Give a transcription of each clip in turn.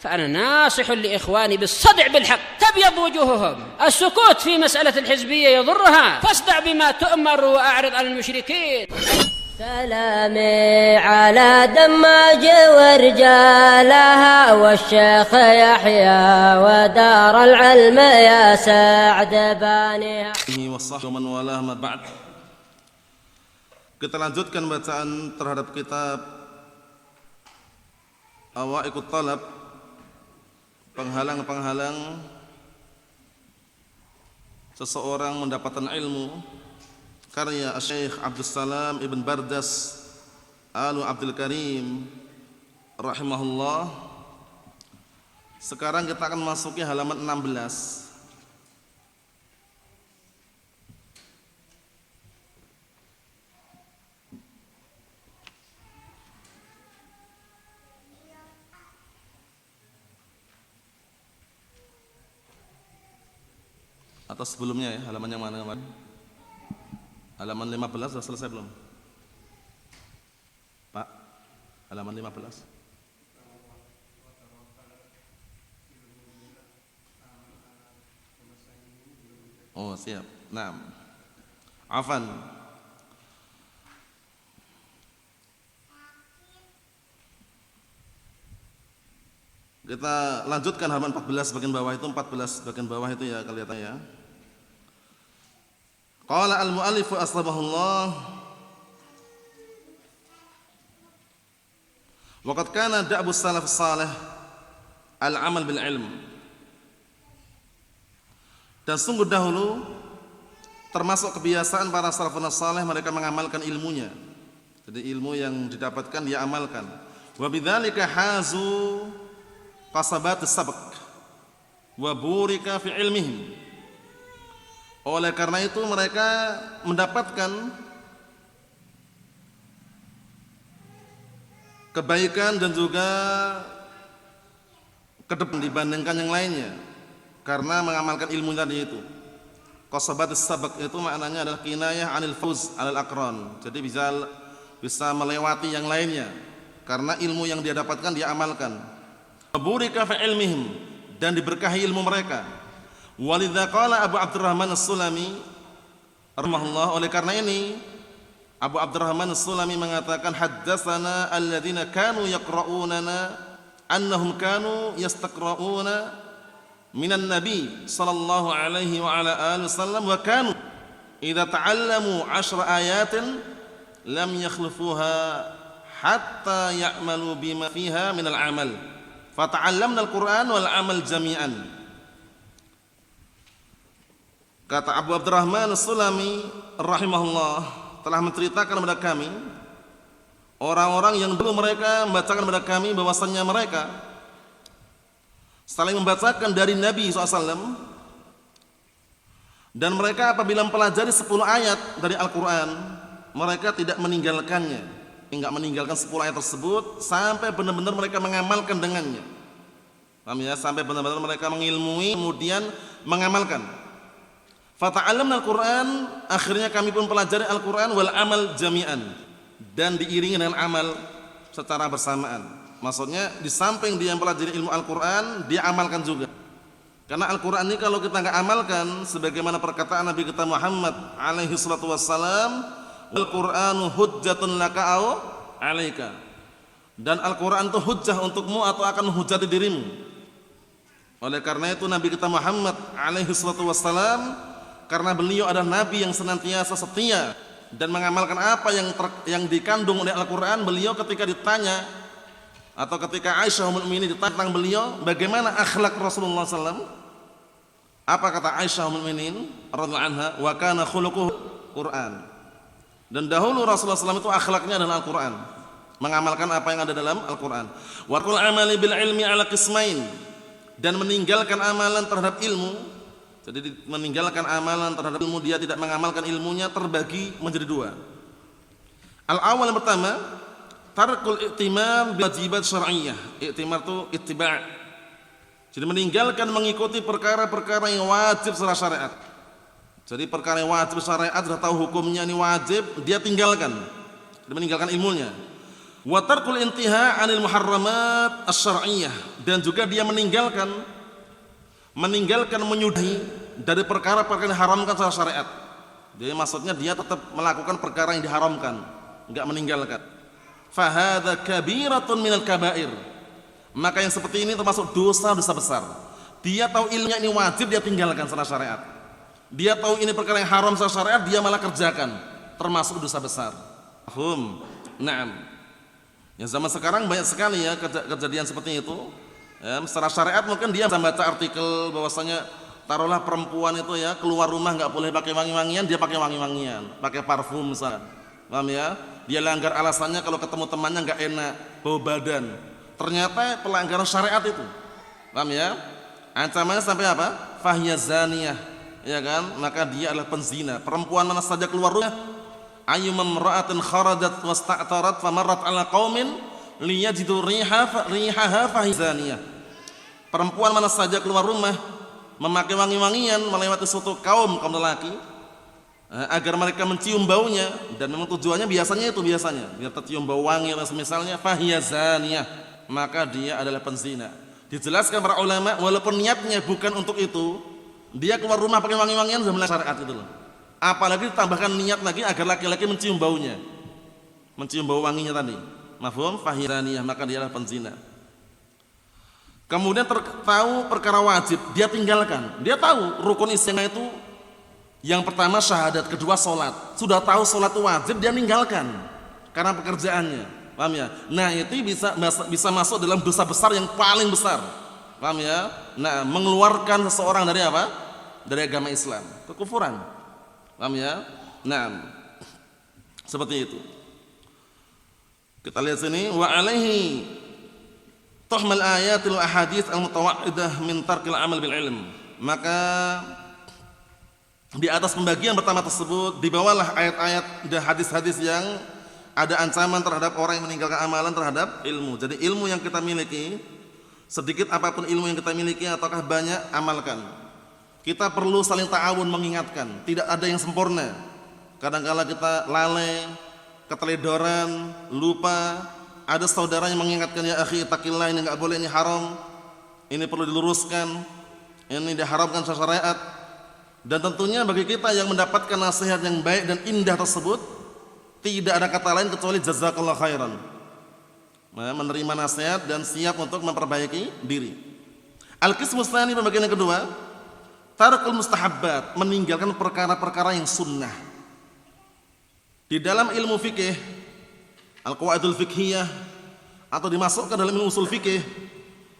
فأنا ناصح لإخواني بالصدع بالحق تبيض وجوههم. السكوت في مسألة الحزبية يضرها، فاصدع بما تؤمر وأعرض عن المشركين. سلامي على دماج ورجالها والشيخ يحيى ودار العلم يا سعد بانيها. ومن والاه ما بعد. Kita lanjutkan bacaan terhadap kitab Awaiqut Talab, penghalang-penghalang seseorang mendapatkan ilmu, karya Syekh Abdul Salam Ibn Bardas Al Abdul Karim rahimahullah. Sekarang kita akan masuki halaman 16. Atau sebelumnya ya, halaman yang mana? Halaman 15 sudah selesai belum? Pak, halaman 15. Oh siap. Nah, Afan. Kita lanjutkan halaman 14 bagian bawah itu, 14 bagian bawah itu ya, kelihatan ya. Qala al-mu'allif asbahullah wa qad kana da'bu salaf salih al-amal bil ilm. Dan sungguh dahulu termasuk kebiasaan para salafun salih mereka mengamalkan ilmunya. Jadi ilmu yang didapatkan dia amalkan. Wa bidzalika hazu qasabatus sabq wa burika fi ilmihim. Oleh karena itu mereka mendapatkan kebaikan dan juga kedepan dibandingkan yang lainnya karena mengamalkan ilmu tadi itu. Qasabatus sabq itu maknanya adalah kinayah anil fawz alal aqran. Jadi bisa melewati yang lainnya karena ilmu yang dia dapatkan dia amalkan. Burika fi ilmihim, dan diberkahi ilmu mereka. Walidza qala Abu Abdurrahman As-Sulami rahimahullah, oleh karena ini Abu Abdurrahman As-Sulami mengatakan haddatsana alladzina kanu yaqra'unana annahum kanu yastaqra'una minan nabi sallallahu alaihi wa ala alihi wasallam wa kanu idza ta'allamu 10 ayatin lam yakhlifuha hatta ya'malu bima fiha minal amal. Fata'allamna al-Qur'an wal amal jami'an. Kata Abu Abdurrahman As-Sulami rahimahullah telah menceritakan kepada kami orang-orang yang dulu mereka membacakan kepada kami bahwasannya mereka saling membacakan dari Nabi SAW, dan mereka apabila mempelajari 10 ayat dari Al-Quran mereka tidak meninggalkannya, enggak meninggalkan 10 ayat tersebut sampai benar-benar mereka mengamalkan dengannya. Paham ya? Sampai benar-benar mereka mengilmui kemudian mengamalkan. Fata'allamna al-Qur'an, akhirnya kami pun pelajari Al-Qur'an wal amal jami'an, dan diiringi dengan amal secara bersamaan. Maksudnya di samping dia mempelajari ilmu Al-Qur'an, dia amalkan juga. Karena Al-Qur'an ini kalau kita enggak amalkan sebagaimana perkataan Nabi kita Muhammad alaihi salatu wassalam, Al-Qur'anu hujjatun laka aw 'alaika. Dan Al-Qur'an itu hujjah untukmu atau akan menghujati dirimu. Oleh karena itu Nabi kita Muhammad alaihi salatu wassalam, karena beliau adalah nabi yang senantiasa setia dan mengamalkan apa yang dikandung oleh Al-Qur'an, beliau ketika ditanya atau ketika Aisyah ummul mukminin ditanya tentang beliau bagaimana akhlak Rasulullah SAW, apa kata Aisyah ummul mukminin radhiyallahu anha, wa kana khuluquhu Qur'an. Dan dahulu Rasulullah SAW itu akhlaknya adalah Al-Qur'an, mengamalkan apa yang ada dalam Al-Qur'an. Wa qul amali bil ilmi ala qismain, dan meninggalkan amalan terhadap ilmu. Jadi meninggalkan amalan terhadap ilmu, dia tidak mengamalkan ilmunya, terbagi menjadi 2. Al-awwal yang pertama, tarkul i'timar bil wajibat syar'iyyah. I'timar itu ittiba'. Jadi meninggalkan mengikuti perkara-perkara yang wajib secara syariat. Jadi perkara yang wajib syariat sudah tahu hukumnya ini wajib, dia tinggalkan. Dia meninggalkan ilmunya. Wa tarkul intiha 'anil muharramat asy-syar'iyyah, dan juga dia meninggalkan menyudahi dari perkara-perkara yang diharamkan secara syariat. Jadi maksudnya dia tetap melakukan perkara yang diharamkan, enggak meninggalkan. Fahadza kabiratun minal kabair. Maka yang seperti ini termasuk dosa-dosa besar. Dia tahu ilmunya ini wajib, dia tinggalkan secara syariat. Dia tahu ini perkara yang haram secara syariat, dia malah kerjakan, termasuk dosa besar. Paham? Naam. Yang zaman sekarang banyak sekali ya kejadian seperti itu. Ya, secara syariat mungkin dia bisa baca artikel bahwasanya taruhlah perempuan itu ya keluar rumah nggak boleh pakai wangi-wangian, dia pakai wangi-wangian, pakai parfum misalnya. Paham ya? Dia langgar alasannya kalau ketemu temannya nggak enak, bau badan. Ternyata pelanggaran syariat itu. Paham ya? Ancamannya sampai apa? Fahiya zaniyah. Ya kan? Maka dia adalah penzina. Perempuan mana saja keluar rumah, ayyuma imra'atin kharajat wasta'tarat famarrat 'ala qaumin liyajidu rihaha fahizaniyah. Perempuan mana saja keluar rumah memakai wangi-wangian melewati suatu kaum lelaki agar mereka mencium baunya, dan memang tujuannya biasanya biar tercium bau wangi atau semisalnya, fahizaniyah, maka dia adalah penzina. Dijelaskan para ulama walaupun niatnya bukan untuk itu, dia keluar rumah pakai wangi-wangian sudah melanggar syariat itu loh. Apalagi ditambahkan niat lagi agar laki-laki mencium baunya, mencium bau wanginya tadi. Mafhum? Fahizaniyah, maka dia adalah penzina. Kemudian tahu perkara wajib, dia tinggalkan. Dia tahu rukun Islam itu yang pertama syahadat, kedua sholat. Sudah tahu sholat itu wajib, dia ninggalkan karena pekerjaannya. Paham ya? Nah, itu bisa masuk dalam dosa besar yang paling besar. Paham ya? Nah, mengeluarkan seseorang dari apa? Dari agama Islam, kekufuran. Paham ya? Nah, seperti itu. Kita lihat sini, wa alaihi tuhmal ayatil ahadits al-mutawaidah min tarkil amal bil ilm. Maka di atas pembagian pertama tersebut dibawalah ayat-ayat dan hadis-hadis yang ada ancaman terhadap orang yang meninggalkan amalan terhadap ilmu. Jadi ilmu yang kita miliki, sedikit apapun ilmu yang kita miliki ataukah banyak, amalkan. Kita perlu saling ta'awun, mengingatkan. Tidak ada yang sempurna. Kadang-kala kita lalai, keteledoran, lupa. Ada saudara yang mengingatkan, ya akhi taqillah, ini enggak boleh, ini haram, ini perlu diluruskan, ini diharamkan secara syariat. Dan tentunya bagi kita yang mendapatkan nasihat yang baik dan indah tersebut, tidak ada kata lain kecuali jazakallah khairan. Menerima nasihat dan siap untuk memperbaiki diri. Al-qismu tsani, pembagian yang kedua, tarkul mustahabbat, meninggalkan perkara-perkara yang sunnah. Di dalam ilmu fikih, al-qawaidul fiqhiyah, atau dimasukkan dalam ilmu usul fikih,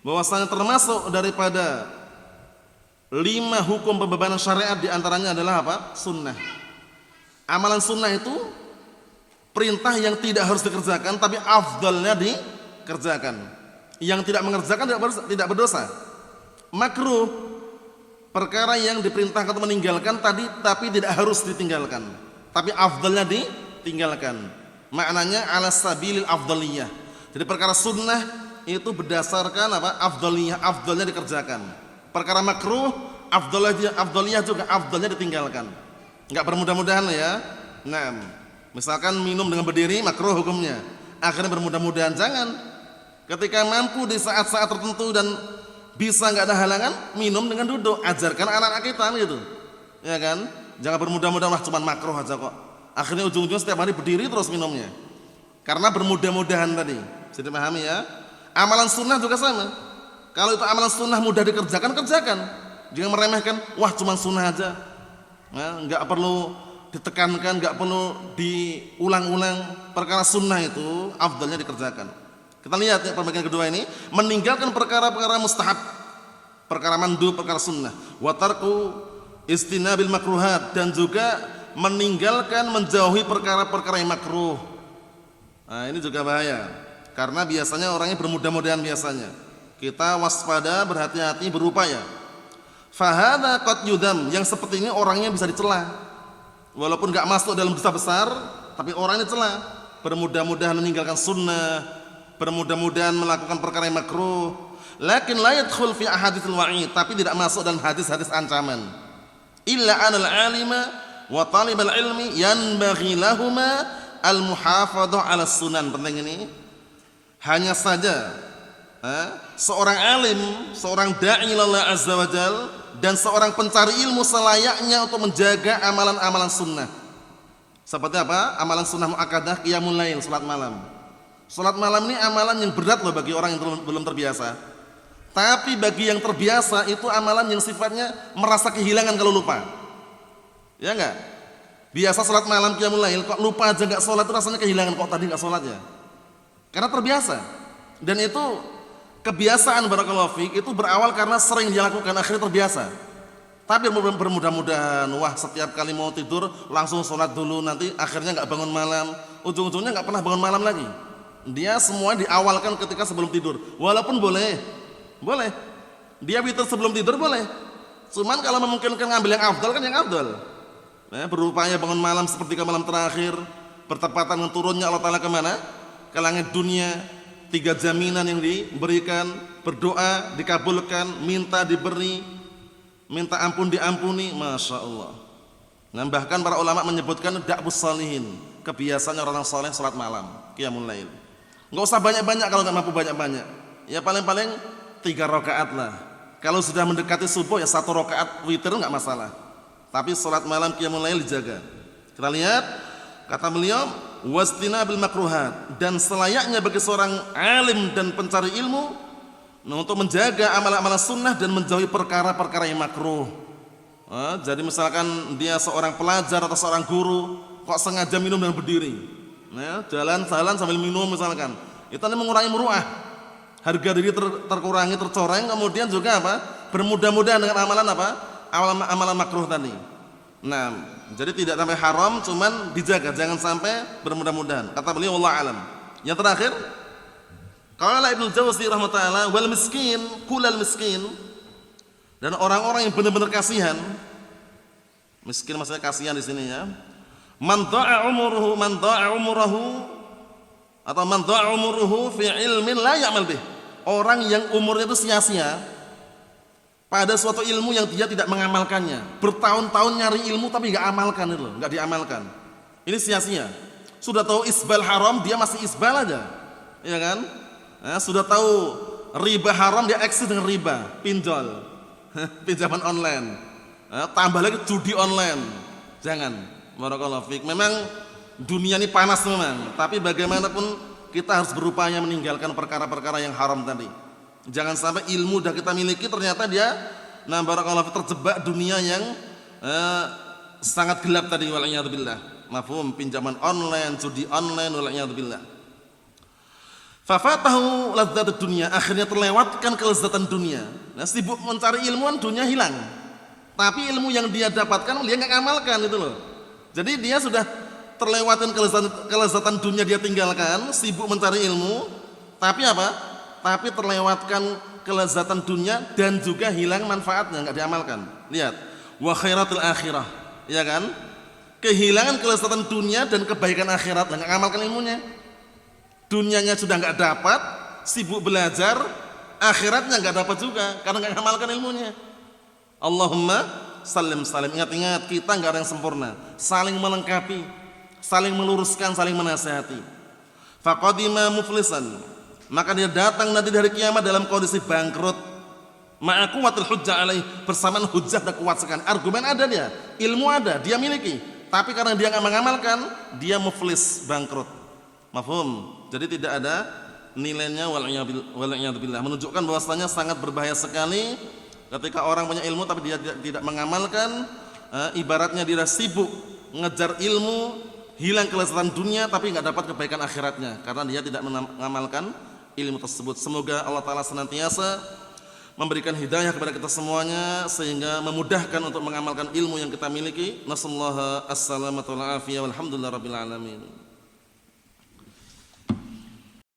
bahwasanya termasuk daripada 5 hukum pembebanan syariat, diantaranya adalah apa? Sunnah. Amalan sunnah itu perintah yang tidak harus dikerjakan, tapi afdalnya dikerjakan. Yang tidak mengerjakan tidak berdosa. Makruh, perkara yang diperintahkan untuk meninggalkan tadi, tapi tidak harus ditinggalkan, tapi afdalnya ditinggalkan. Maknanya ala sabilil afdaliyah. Jadi perkara sunnah itu berdasarkan apa? Afdaliyah, afdalnya dikerjakan. Perkara makruh, afdaliyah juga, afdalnya ditinggalkan. Enggak bermudah-mudahan ya. Nah, misalkan minum dengan berdiri makruh hukumnya, akhirnya bermudah-mudahan. Jangan. Ketika mampu di saat-saat tertentu dan bisa enggak ada halangan, minum dengan duduk. Ajarkan anak-anak kita gitu. Ya kan? Jangan bermudah-mudahan, wah cuman makruh aja kok. Akhirnya ujung-ujungnya setiap hari berdiri terus minumnya. Karena bermudah-mudahan tadi. Bisa dipahami ya? Amalan sunnah juga sama. Kalau itu amalan sunnah mudah dikerjakan, kerjakan. Jangan meremehkan, wah cuma sunnah aja. Nah, enggak perlu ditekankan, enggak perlu diulang-ulang. Perkara sunnah itu afdalnya dikerjakan. Kita lihat ya pembagian kedua ini, meninggalkan perkara-perkara mustahab, perkara mandub, perkara sunnah. Wa tarku istinabil makruhat, dan juga meninggalkan, menjauhi perkara-perkara yang makruh. Nah, ini juga bahaya. Karena biasanya orangnya bermudah-mudahan biasanya. Kita waspada, berhati-hati, berupaya. Fahadha qad yudam, yang seperti ini orangnya bisa dicela. Walaupun enggak masuk dalam dosa besar, tapi orangnya dicela. Bermudah-mudahan meninggalkan sunnah, bermudah-mudahan melakukan perkara yang makruh. Lakin la yadkhul fi ahaditsil wa'id, tapi tidak masuk dalam hadis-hadis ancaman. Illa anal alima wa talibal ilmi yanbaghi lahuma al muhafadzah 'ala sunan. Penting ini. Hanya saja seorang alim, seorang da'i ilallah azza wa jal, dan seorang pencari ilmu selayaknya untuk menjaga amalan-amalan sunnah. Seperti apa? Amalan sunnah muakkadah, qiyamul lail, salat malam. Salat malam ini amalan yang berat loh bagi orang yang belum terbiasa. Tapi bagi yang terbiasa itu amalan yang sifatnya merasa kehilangan kalau lupa. Ya enggak? Biasa salat malam qiyamul lail, kok lupa aja enggak salat itu rasanya kehilangan, kok tadi enggak salat ya. Karena terbiasa. Dan itu kebiasaan barakallahu fiik itu berawal karena sering dia lakukan, akhirnya terbiasa. Tapi bermudah-mudahan, wah setiap kali mau tidur langsung sholat dulu, nanti akhirnya nggak bangun malam, ujung-ujungnya nggak pernah bangun malam lagi. Dia semua diawalkan ketika sebelum tidur. Walaupun boleh, dia witir sebelum tidur boleh. Cuman kalau memungkinkan ngambil yang afdal kan yang afdal. Berupaya bangun malam sepertiga malam terakhir, bertepatan dengan turunnya Allah Taala kemana? Ke langit dunia. 3 jaminan yang diberikan, berdoa dikabulkan, minta diberi, minta ampun diampuni, masya Allah. Nah, bahkan para ulama menyebutkan da'bus salihin, kebiasaan orang saleh salat malam, qiyamul lail. Enggak usah banyak-banyak kalau enggak mampu banyak-banyak. Ya paling-paling 3 rakaat lah. Kalau sudah mendekati subuh ya 1 rakaat witir enggak masalah. Tapi salat malam qiyamul lail dijaga. Kita lihat kata beliau, wastinabil makruhat, dan selayaknya bagi seorang alim dan pencari ilmu untuk menjaga amalan-amalan sunnah dan menjauhi perkara-perkara yang makruh. Jadi misalkan dia seorang pelajar atau seorang guru kok sengaja minum dan berdiri, jalan-jalan sambil minum misalkan, itu mengurangi muruah, harga diri terkurangi, tercoreng, kemudian juga apa? Bermudah-mudahan dengan amalan apa? Amalan makruh tadi. Nah, jadi tidak sampai haram, cuman dijaga, jangan sampai bermudah-mudahan. Kata beliau wallahu alam. Yang terakhir, qala Ibnu Jauzi rahimahullah, wal miskin, kulal miskin, dan orang-orang yang benar-benar kasihan. Miskin maksudnya kasihan di sini ya. Man dha'a umruhu atau man dha'a umruhu fi ilmin la ya'mal bih. Orang yang umurnya itu sia-sia pada suatu ilmu yang dia tidak mengamalkannya. Bertahun-tahun nyari ilmu tapi enggak amalkan itu, enggak diamalkan. Ini sia-sia. Sudah tahu isbal haram, dia masih isbal aja. Ya kan? Sudah tahu riba haram, dia eksis dengan riba, pinjol, pinjaman online. Tambah lagi judi online. Jangan. Barakallahu fiik. Memang dunia ini panas memang, tapi bagaimanapun kita harus berupaya meninggalkan perkara-perkara yang haram tadi. Jangan sampai ilmu dah kita miliki ternyata dia barakallahu terjebak dunia yang sangat gelap tadi, wal'iyadzubillah. Mafhum, pinjaman online, judi online, wal'iyadzubillah. Fafatahu ladzatud dunya, akhirnya terlewatkan kelezatan dunia. Nah, sibuk mencari ilmuwan, dunia hilang. Tapi ilmu yang dia dapatkan dia enggak amalkan itu loh. Jadi dia sudah terlewatkan kelezatan dunia, dia tinggalkan, sibuk mencari ilmu, tapi apa? Tapi terlewatkan kelezatan dunia dan juga hilang manfaatnya, enggak diamalkan. Lihat, wa khairatul akhirah, ya kan? Kehilangan kelezatan dunia dan kebaikan akhirat, enggak ngamalkan ilmunya. Dunianya sudah enggak dapat, sibuk belajar, akhiratnya enggak dapat juga karena enggak ngamalkan ilmunya. Allahumma salim. Ingat-ingat, kita enggak ada yang sempurna. Saling melengkapi, saling meluruskan, saling menasihati. Faqadima muflisan, maka dia datang nanti dari kiamat dalam kondisi bangkrut. Ma'akuwatul hujjah alaih, bersamaan hujjah dan kuat sekali. Argumen ada dia, ilmu ada, dia miliki. Tapi karena dia enggak mengamalkan, dia muflis, bangkrut. Mafhum? Jadi tidak ada nilainya, wal'iyadzubillah. Menunjukkan bahwasanya sangat berbahaya sekali ketika orang punya ilmu tapi dia tidak mengamalkan. Ibaratnya dia sibuk ngejar ilmu, hilang kelezatan dunia tapi enggak dapat kebaikan akhiratnya karena dia tidak mengamalkan ilmu tersebut. Semoga Allah Ta'ala senantiasa memberikan hidayah kepada kita semuanya sehingga memudahkan untuk mengamalkan ilmu yang kita miliki. Nasallahu as-salamata wal afiyah walhamdulillah rabbil alamin.